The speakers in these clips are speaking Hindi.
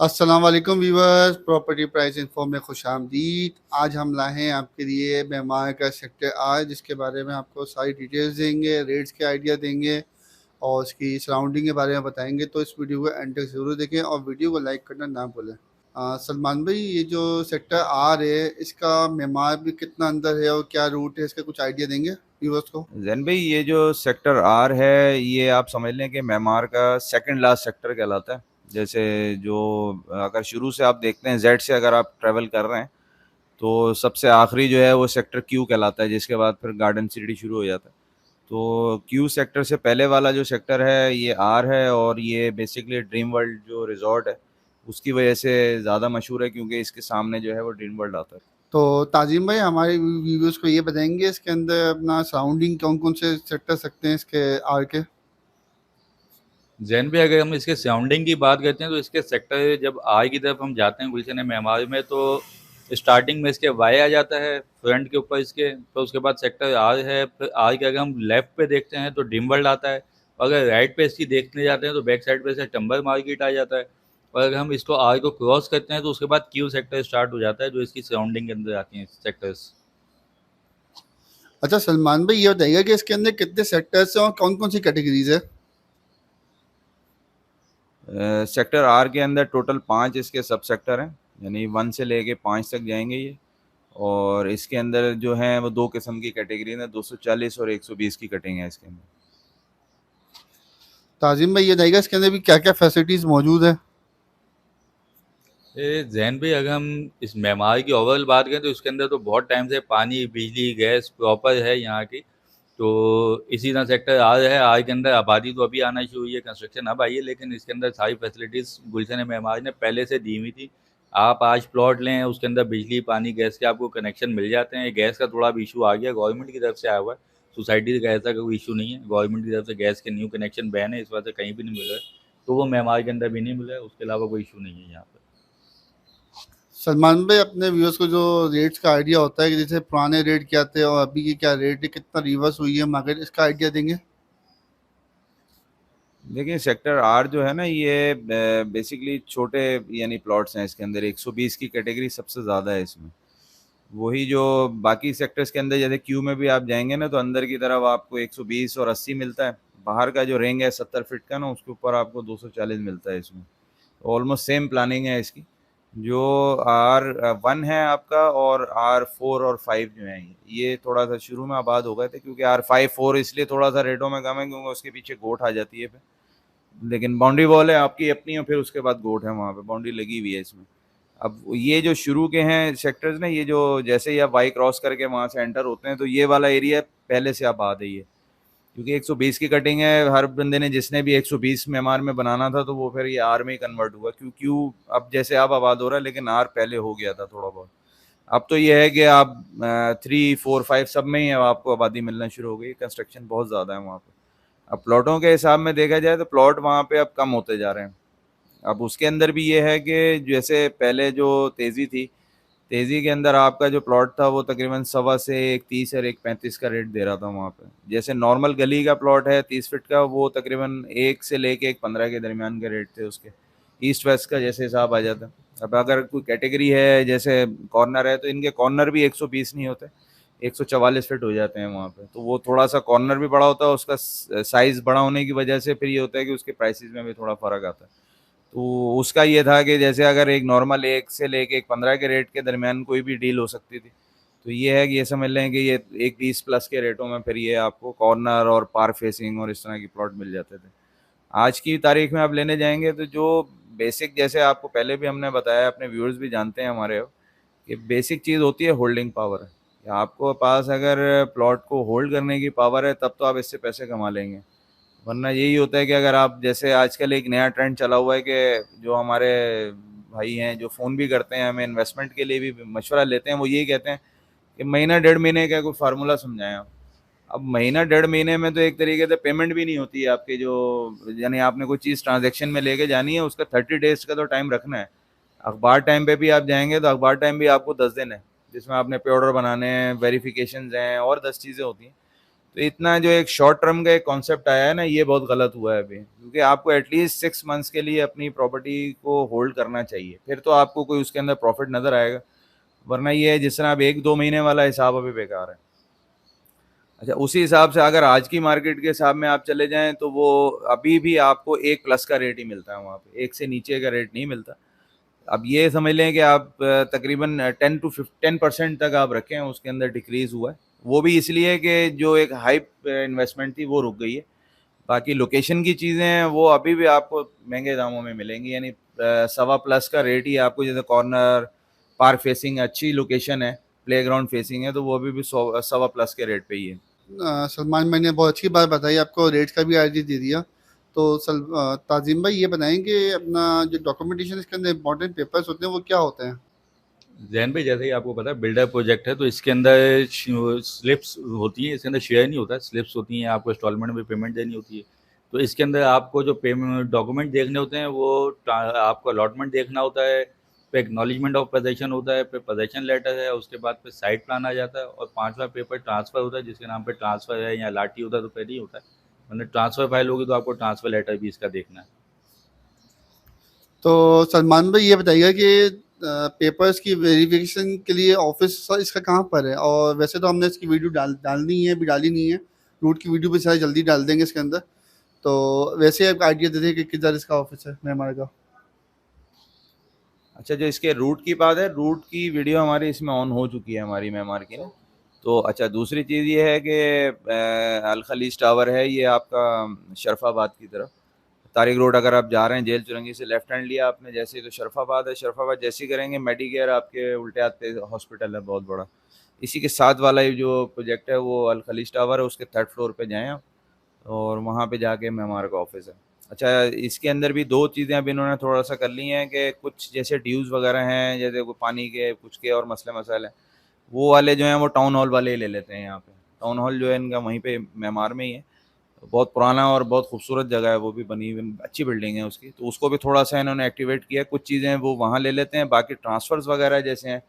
अस्सलाम वालेकुम वीवर्स, प्रॉपर्टी प्राइस इन्फो में खुशामदीद। आज हम लाए हैं आपके लिए मेहमान का सेक्टर आज, जिसके बारे में आपको सारी डिटेल्स देंगे, रेट्स के आइडिया देंगे और उसकी सराउंडिंग के बारे में बताएंगे। तो इस वीडियो को एंड तक ज़रूर देखें और वीडियो को लाइक करना ना भूलें। सलमान भाई, ये जो सेक्टर आर है, इसका मेमार भी कितना अंदर है और क्या रूट है, इसका कुछ आइडिया देंगे व्यूवर्स को। जैन भाई, ये जो सेक्टर आर है, ये आप समझ लें कि म्यांमार का सेकंड लास्ट सेक्टर कहलाता है। जैसे जो अगर शुरू से आप देखते हैं, जेड से अगर आप ट्रैवल कर रहे हैं तो सबसे आखिरी जो है वो सेक्टर क्यू कहलाता है, जिसके बाद फिर गार्डन सिटी शुरू हो जाता है। तो क्यू सेक्टर से पहले वाला जो सेक्टर है ये आर है, और ये बेसिकली ड्रीम वर्ल्ड जो रिजॉर्ट है उसकी वजह से ज़्यादा मशहूर है, क्योंकि इसके सामने जो है वो ड्रीम वर्ल्ड आता है। तो ताजिम भाई, हमारे व्यूवर्स को ये बताएंगे इसके अंदर अपना सराउंडिंग कौन कौन से सेक्टर सकते हैं इसके आर के। जैन भी अगर हम इसके सराउंडिंग की बात करते हैं तो इसके सेक्टर जब आय की तरफ हम जाते हैं गुलशन मेमारी में, तो स्टार्टिंग में इसके वाई आ जाता है फ्रंट के ऊपर इसके। तो उसके बाद सेक्टर आर है। फिर आर के अगर हम लेफ्ट पे देखते हैं तो ड्रीम वर्ल्ड आता है, और अगर राइट पे इसकी देखने जाते हैं तो बैक साइड पे से टम्बर मार्केट आ जाता है। और अगर हम इसको आर को क्रॉस करते हैं तो उसके बाद क्यू सेक्टर स्टार्ट हो जाता है, जो इसकी सराउंडिंग के अंदर आती हैं सेक्टर्स। अच्छा सलमान भाई, ये बताइएगा कि इसके अंदर कितने सेक्टर्स हैं और कौन कौन सी कैटेगरीज है। सेक्टर आर के अंदर टोटल 5 इसके सब सेक्टर हैं, यानी 1 से लेके 5 तक जाएंगे ये। और इसके अंदर जो हैं वो 2 किस्म की कैटेगरी हैं, 240 और 120 की कटिंग है इसके अंदर। ताजिम भाई, ये बताइएगा इसके अंदर भी क्या क्या फैसिलिटीज मौजूद है। जैन भी अगर हम इस मेमार की ओवरऑल बात करें तो इसके अंदर तो बहुत टाइम से पानी बिजली गैस प्रॉपर है यहाँ की। तो इसी तरह सेक्टर आर है, आर के अंदर आबादी तो अभी आना शुरू हुई है, कंस्ट्रक्शन अब आई है, लेकिन इसके अंदर सारी फैसिलिटीज़ गुलशन मेमार ने पहले से दी हुई थी। आप आज प्लॉट लें, उसके अंदर बिजली पानी गैस के आपको कनेक्शन मिल जाते हैं। गैस का थोड़ा भी इशू आ गया, गवर्नमेंट की तरफ से आया हुआ है, सोसाइटी का ऐसा कोई इशू नहीं है। गवर्नमेंट की तरफ से गैस के न्यू कनेक्शन बैन है, इस वजह से कहीं भी नहीं मिल रहा है। तो वो मेमार के अंदर भी नहीं मिल रहा है, उसके अलावा कोई इशू नहीं है यहाँ पर। सलमान भाई, अपने व्यूअर्स को जो रेट्स का आइडिया होता है कि जैसे पुराने रेट क्या थे और अभी की क्या रेट है, कितना रिवर्स हुई है मार्केट, इसका आइडिया देंगे। देखिए, सेक्टर आर जो है ना, ये बेसिकली छोटे यानी प्लॉट्स हैं। इसके अंदर 120 की कैटेगरी सबसे ज़्यादा है इसमें। वही जो बाकी सेक्टर्स के अंदर, जैसे क्यू में भी आप जाएंगे ना तो अंदर की तरफ आपको 120 और 80 मिलता है। बाहर का जो रेंज है 70 फीट का ना, उसके ऊपर आपको 240 मिलता है इसमें। ऑलमोस्ट सेम प्लानिंग है इसकी। जो आर वन है आपका, और आर फोर और फाइव जो है, ये थोड़ा सा शुरू में आबाद हो गए थे, क्योंकि आर फाइव फोर इसलिए थोड़ा सा रेटों में कम है क्योंकि उसके पीछे गोट आ जाती है फिर। लेकिन बाउंड्री वॉल है आपकी अपनी, और फिर उसके बाद गोट है, वहाँ पे बाउंड्री लगी हुई है इसमें। अब ये जो शुरू के हैं सेक्टर्स ना, ये जो जैसे ही आप वाई क्रॉस करके वहाँ से एंटर होते हैं तो ये वाला एरिया पहले से आबाद है ये, क्योंकि 120 की कटिंग है। हर बंदे ने, जिसने भी 120 मेमार में बनाना था, तो वो फिर ये आर में ही कन्वर्ट हुआ। क्यों क्यों अब जैसे अब आबाद हो रहा है, लेकिन आर पहले हो गया था थोड़ा बहुत। अब तो ये है कि आप 3 4 5 सब में ही अब आपको आबादी मिलना शुरू हो गई। कंस्ट्रक्शन बहुत ज़्यादा है वहाँ पे। अब प्लॉटों के हिसाब में देखा जाए तो प्लॉट वहाँ पे अब कम होते जा रहे हैं। अब उसके अंदर भी ये है कि जैसे पहले जो तेज़ी थी, तेज़ी के अंदर आपका जो प्लॉट था वो तकरीबन 1.25 से 1.30 और 1.35 का रेट दे रहा था वहाँ पे। जैसे नॉर्मल गली का प्लॉट है 30 फीट का, वो तकरीबन 1 से लेके 1.15 के दरमियान के रेट थे उसके। ईस्ट वेस्ट का जैसे हिसाब आ जाता है। अब अगर कोई कैटेगरी है, जैसे कॉर्नर है, तो इनके कॉर्नर भी 120 नहीं होते, 144 फीट हो जाते हैं वहाँ पे। तो वो थोड़ा सा कॉर्नर भी बड़ा होता है, उसका साइज़ बड़ा होने की वजह से फिर ये होता है कि उसके प्राइसेस में भी थोड़ा फ़र्क आता है। तो उसका ये था कि जैसे अगर एक नॉर्मल 1 से लेके 1.15 के रेट के दरमियान कोई भी डील हो सकती थी, तो ये है कि ये समझ लें कि ये 1.20 प्लस के रेटों में फिर ये आपको कॉर्नर और पार फेसिंग और इस तरह की प्लॉट मिल जाते थे। आज की तारीख में आप लेने जाएंगे तो जो बेसिक, जैसे आपको पहले भी हमने बताया, अपने व्यूअर्स भी जानते हैं हमारे, कि बेसिक चीज़ होती है होल्डिंग पावर। आपको पास अगर प्लॉट को होल्ड करने की पावर है, तब तो आप इससे पैसे कमा लेंगे। वरना यही होता है कि अगर आप, जैसे आजकल एक नया ट्रेंड चला हुआ है कि जो हमारे भाई हैं जो फ़ोन भी करते हैं, हमें इन्वेस्टमेंट के लिए भी मशवरा लेते हैं, वो यही कहते हैं कि महीना 1.5 महीने का कोई फार्मूला समझाएं आप। अब महीना 1.5 महीने में तो एक तरीके से पेमेंट भी नहीं होती है आपके, जो यानी आपने कोई चीज़ ट्रांजेक्शन में लेके जानी है, उसका 30 डेज का तो टाइम रखना है। अखबार टाइम पे भी आप जाएंगे तो अखबार टाइम भी आपको 10 दिन है, जिसमें आपने पे ऑर्डर बनाने हैं, वेरिफिकेशन हैं और 10 चीज़ें होती हैं। तो इतना जो एक शॉर्ट टर्म का एक कॉन्सेप्ट आया है ना, ये बहुत गलत हुआ है अभी, क्योंकि आपको एटलीस्ट 6 मंथ्स के लिए अपनी प्रॉपर्टी को होल्ड करना चाहिए, फिर तो आपको कोई उसके अंदर प्रॉफिट नजर आएगा। वरना ये है जिस तरह अब 1-2 महीने वाला हिसाब अभी बेकार है। अच्छा, उसी हिसाब से अगर आज की मार्केट के हिसाब में आप चले जाएं तो वो अभी भी आपको 1+ का रेट ही मिलता है वहाँ पे, 1 से नीचे का रेट नहीं मिलता। अब ये समझ लें कि आप तकरीबन 10% तक आप रखें, उसके अंदर डिक्रीज हुआ है। वो भी इसलिए कि जो एक हाइप इन्वेस्टमेंट थी वो रुक गई है। बाकी लोकेशन की चीज़ें हैं वो अभी भी आपको महंगे दामों में मिलेंगी, यानी 1.25+ का रेट ही आपको, जैसे कॉर्नर, पार्क फेसिंग अच्छी लोकेशन है, प्लेग्राउंड फेसिंग है, तो वो अभी भी 1.25+ के रेट पे ही है। सलमान भाई ने बहुत अच्छी बात बताई, आपको रेट का भी आइडिया दे दिया। तो ताजिम भाई ये बताएंगे अपना जो डॉक्यूमेंटेशन इसके अंदर इंपॉर्टेंट पेपर्स होते हैं वो क्या होते हैं? जैन भाई, जैसे ही आपको पता है बिल्डर प्रोजेक्ट है, तो इसके अंदर स्लिप्स होती हैं, इसके अंदर शेयर नहीं होता है, स्लिप्स होती हैं, आपको इंस्टॉलमेंट में पेमेंट देनी होती है। तो इसके अंदर आपको जो पेमेंट डॉक्यूमेंट देखने होते हैं वो आपको अलॉटमेंट देखना होता है, फिर एक्नॉलेजमेंट ऑफ पोजेशन होता है, फिर पोजेशन लेटर है, उसके बाद फिर साइट प्लान आ जाता है, और 5वां पेपर ट्रांसफ़र होता है, जिसके नाम पे ट्रांसफ़र है या लाटी होता है तो पहले ही होता है। मतलब ट्रांसफ़र फाइल होगी तो आपको ट्रांसफ़र लेटर भी इसका देखना है। तो सलमान भाई ये बताइएगा कि पेपर्स की वेरिफिकेशन के लिए ऑफिस इसका कहाँ पर है? और वैसे तो हमने इसकी वीडियो डालनी है, भी डाली नहीं है, रूट की वीडियो भी शायद जल्दी डाल देंगे इसके अंदर। तो वैसे आप आइडिया दे दें कि किधर इसका ऑफिस है मेहमान का। अच्छा, जो इसके रूट की बात है, रूट की वीडियो हमारी इसमें ऑन हो चुकी है हमारी मेमार की ना। तो अच्छा, दूसरी चीज़ ये है कि अल खलीज टावर है, ये आपका शरफाबाद की तरफ, तारिक रोड अगर आप जा रहे हैं जेल चुरंगी से लेफ्ट हैंड लिया आपने जैसे ही, तो शरफाबाद है। शरफाबाद जैसे ही करेंगे मेडिकेयर आपके उल्टे हाथ पे हॉस्पिटल है बहुत बड़ा, इसी के साथ वाला ये जो प्रोजेक्ट है वो अल खलीज टावर है, उसके 3rd फ्लोर पे जाएँ आप, और वहाँ पे जाके मेमार का ऑफिस है। अच्छा, इसके अंदर भी 2 चीज़ें अब इन्होंने थोड़ा-सा कर ली हैं कि कुछ जैसे ड्यूज़ वगैरह हैं, जैसे कोई पानी के कुछ के और मसले मसाइल हैं, वो वाले जो हैं वो टाउन हॉल वाले ही ले लेते हैं यहाँ पे। टाउन हॉल जो है इनका वहीं पे मेमार में ही है। बहुत पुराना और बहुत खूबसूरत जगह है, वो भी बनी हुई अच्छी बिल्डिंग है उसकी, तो उसको भी थोड़ा-सा इन्होंने एक्टिवेट किया है। कुछ चीज़ें वो वहाँ ले लेते हैं, बाकी ट्रांसफ़र्स वगैरह जैसे हैं,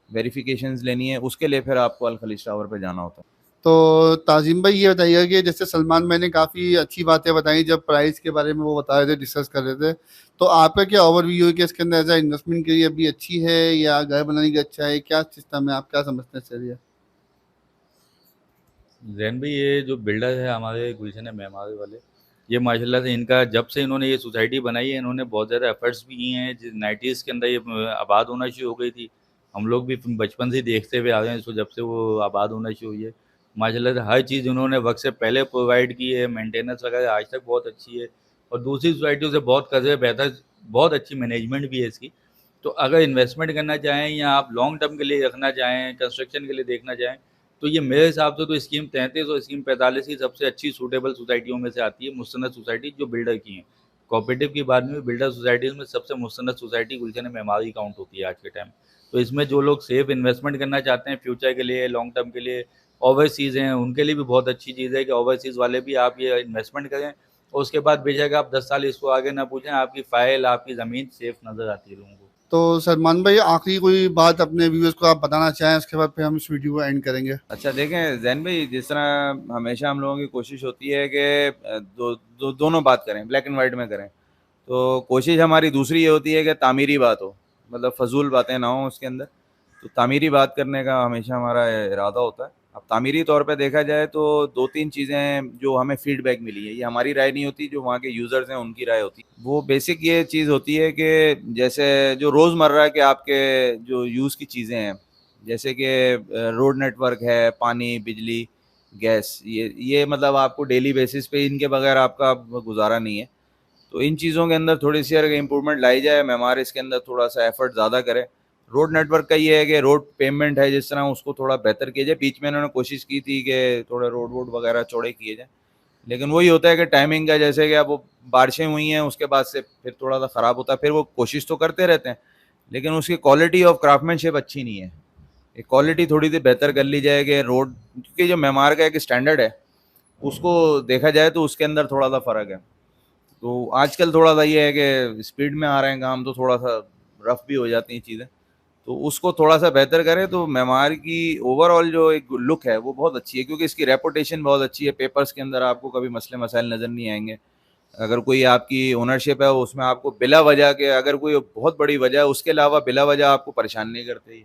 वेरिफ़िकेशंस लेनी है, उसके लिए फिर आपको अल खलीज टावर पे जाना होता है। तो ताजिम भाई ये बताइएगा कि जैसे सलमान भाई ने काफ़ी अच्छी बातें बताई जब प्राइस के बारे में वो बता रहे थे, डिस्कस कर रहे थे, तो आपका क्या ओवरव्यू है कि इसके अंदर एज अ इन्वेस्टमेंट के लिए अभी अच्छी है या घर बनाने की अच्छा है, क्या सिस्टम है, आप क्या समझते हैं चलिए? जैन भाई, ये जो बिल्डर है हमारे गुलशन मेमारी वाले, ये माशाल्लाह से इनका जब से इन्होंने ये सोसाइटी बनाई है, इन्होंने बहुत ज़्यादा एफर्ट्स भी किए हैं। 90s के अंदर ये आबाद होना शुरू हो गई थी, हम लोग भी बचपन से ही देखते हुए आ रहे हैं इसको, जब से वो आबाद होना शुरू हुई है। माशाल्लाह से हर चीज़ उन्होंने वक्त से पहले प्रोवाइड की है, मेंटेनेंस वगैरह आज तक बहुत अच्छी है, और दूसरी सोसाइटियों से बहुत कदर बेहतर, बहुत अच्छी मैनेजमेंट भी है इसकी। तो अगर इन्वेस्टमेंट करना चाहें या आप लॉन्ग टर्म के लिए रखना चाहें, कंस्ट्रक्शन के लिए देखना चाहें, तो ये मेरे हिसाब से तो स्कीम 33 और स्कीम 45 ही सबसे अच्छी सूटेबल सोसाइटियों में से आती है, मुस्तनद सोसाइटी जो बिल्डर की हैं। कोऑपरेटिव की बाद में बिल्डर सोसाइटीज़ में सबसे मुस्तनद सोसाइटी गुलशन मेमारी काउंट होती है आज के टाइम। तो इसमें जो लोग सेफ इन्वेस्टमेंट करना चाहते हैं फ्यूचर के लिए, लॉन्ग टर्म के लिए, ओवरसीज़ हैं, उनके लिए भी बहुत अच्छी चीज़ है कि ओवरसीज़ वाले भी आप ये इन्वेस्टमेंट करें, और उसके बाद बेशक आप 10 साल इसको आगे ना पूछें, आपकी फ़ाइल, आपकी ज़मीन सेफ नज़र आती है लोगों को। तो सलमान भाई आखिरी कोई बात अपने व्यूअर्स को आप बताना चाहें, उसके बाद फिर हम इस वीडियो को एंड करेंगे। अच्छा देखें जैन भाई, जिस तरह हमेशा हम लोगों की कोशिश होती है कि दोनों बात करें, ब्लैक एंड वाइट में करें, तो कोशिश हमारी दूसरी ये होती है कि तामीरी बात हो, मतलब फजूल बातें ना हो उसके अंदर। तो तामीरी बात करने का हमेशा हमारा इरादा होता है। अब तामीरी तौर पे देखा जाए तो 2-3 चीज़ें जो हमें फीडबैक मिली है, ये हमारी राय नहीं होती, जो वहाँ के यूज़र्स हैं उनकी राय होती है। वो बेसिक ये चीज़ होती है कि जैसे जो रोज़मर्रा के आपके जो यूज़ की चीज़ें हैं, जैसे कि रोड नेटवर्क है, पानी, बिजली, गैस, ये मतलब आपको डेली बेसिस पे इनके बगैर आपका गुजारा नहीं है। तो इन चीज़ों के अंदर थोड़ी-सी अगर इम्प्रूवमेंट लाई जाए, मेमार इसके अंदर थोड़ा-सा एफर्ट ज़्यादा करे। रोड नेटवर्क का ये है कि रोड पेमेंट है जिस तरह, उसको थोड़ा बेहतर किया जाए। बीच में इन्होंने कोशिश की थी कि थोड़े रोड वोड वगैरह चौड़े किए जाएँ, लेकिन वही होता है कि टाइमिंग का, जैसे कि अब वो बारिशें हुई हैं उसके बाद से फिर थोड़ा-सा ख़राब होता है। फिर वो कोशिश तो करते रहते हैं, लेकिन उसकी क्वालिटी ऑफ क्राफ्टमैनशिप अच्छी नहीं है। ये क्वालिटी थोड़ी-सी बेहतर कर ली जाए कि रोड, क्योंकि जो मेमार का एक स्टैंडर्ड है, उसको देखा जाए तो उसके अंदर थोड़ा-सा फ़र्क है। तो आजकल थोड़ा-सा ये है कि स्पीड में आ रहे हैं काम, तो थोड़ा-सा रफ़ भी हो जाती हैं चीज़ें। तो उसको थोड़ा सा बेहतर करें तो मेमार की ओवरऑल जो एक लुक है वो बहुत अच्छी है, क्योंकि इसकी रेपुटेशन बहुत अच्छी है। पेपर्स के अंदर आपको कभी मसले मसाइल नज़र नहीं आएंगे। अगर कोई आपकी ओनरशिप है उसमें आपको बिला वजह के, अगर कोई बहुत बड़ी वजह है उसके अलावा बिला वजह आपको परेशान नहीं करते ये।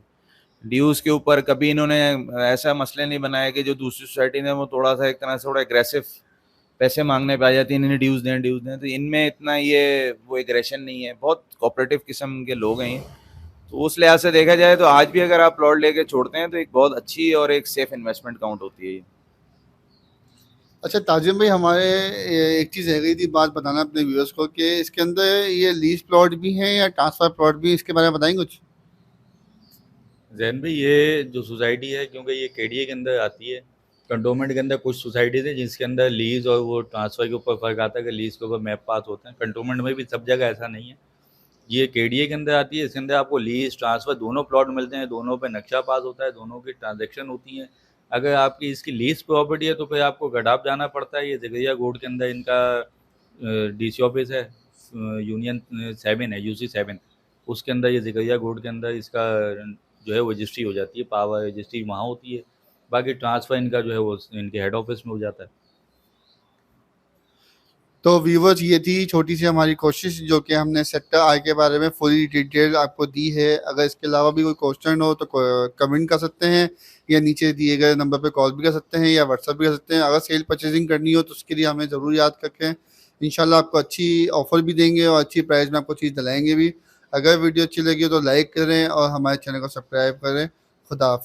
ड्यूज़ के ऊपर कभी इन्होंने ऐसा मसले नहीं बनाए कि जो दूसरी सोसाइटी ने वो थोड़ा सा एक तरह से थोड़ा एग्रेसिव पैसे मांगने पे आ जाती है, इन्हें ड्यूज़ दें। तो इनमें इतना ये वो एग्रेशन नहीं है, बहुत कोऑपरेटिव किस्म के लोग हैं ये। तो उस लिहाज से देखा जाए तो आज भी अगर आप प्लॉट लेके छोड़ते हैं तो एक बहुत अच्छी और एक सेफ इन्वेस्टमेंट काउंट होती है ये। अच्छा ताजिम भाई, हमारे एक चीज़ रह गई थी बात बताना अपने व्यूअर्स को कि इसके अंदर ये लीज प्लॉट भी हैं या ट्रांसफ़र प्लॉट भी, इसके बारे में बताएंगे कुछ? जैन भाई, ये जो सोसाइटी है, क्योंकि ये केडीए के अंदर आती है, कंटोनमेंट के अंदर कुछ सोसाइटीज़ हैं जिसके अंदर लीज़ और वो ट्रांसफ़र के ऊपर फ़र्क आता है कि लीज़ के ऊपर मैप पास होते हैं। कंटोनमेंट में भी सब जगह ऐसा नहीं है। ये केडीए के अंदर आती है, इसके अंदर आपको लीज़ ट्रांसफ़र दोनों प्लॉट मिलते हैं, दोनों पे नक्शा पास होता है, दोनों की ट्रांजैक्शन होती हैं। अगर आपकी इसकी लीज़ प्रॉपर्टी है तो फिर आपको गडाफ जाना पड़ता है। ये ज़करिया रोड के अंदर इनका डीसी ऑफिस है, यूनियन 7 है, यूसी 7, उसके अंदर ये ज़करिया रोड के अंदर इसका जो है वो रजिस्ट्री हो जाती है, पावर रजिस्ट्री वहाँ होती है। बाकी ट्रांसफ़र इनका जो है वो इनके हेड ऑफिस में हो जाता है। तो व्यूवर्स, ये थी छोटी सी हमारी कोशिश जो कि हमने सेक्टर आई के बारे में पूरी डिटेल आपको दी है। अगर इसके अलावा भी कोई क्वेश्चन हो तो कमेंट कर सकते हैं, या नीचे दिए गए नंबर पे कॉल भी कर सकते हैं या व्हाट्सअप भी कर सकते हैं। अगर सेल परचेजिंग करनी हो तो उसके लिए हमें ज़रूर याद रखें। इंशाल्लाह आपको अच्छी ऑफ़र भी देंगे और अच्छी प्राइस में आपको चीज़ दिलाएंगे भी। अगर वीडियो अच्छी लगी हो तो लाइक करें और हमारे चैनल को सब्सक्राइब करें। खुदा हाफिज़।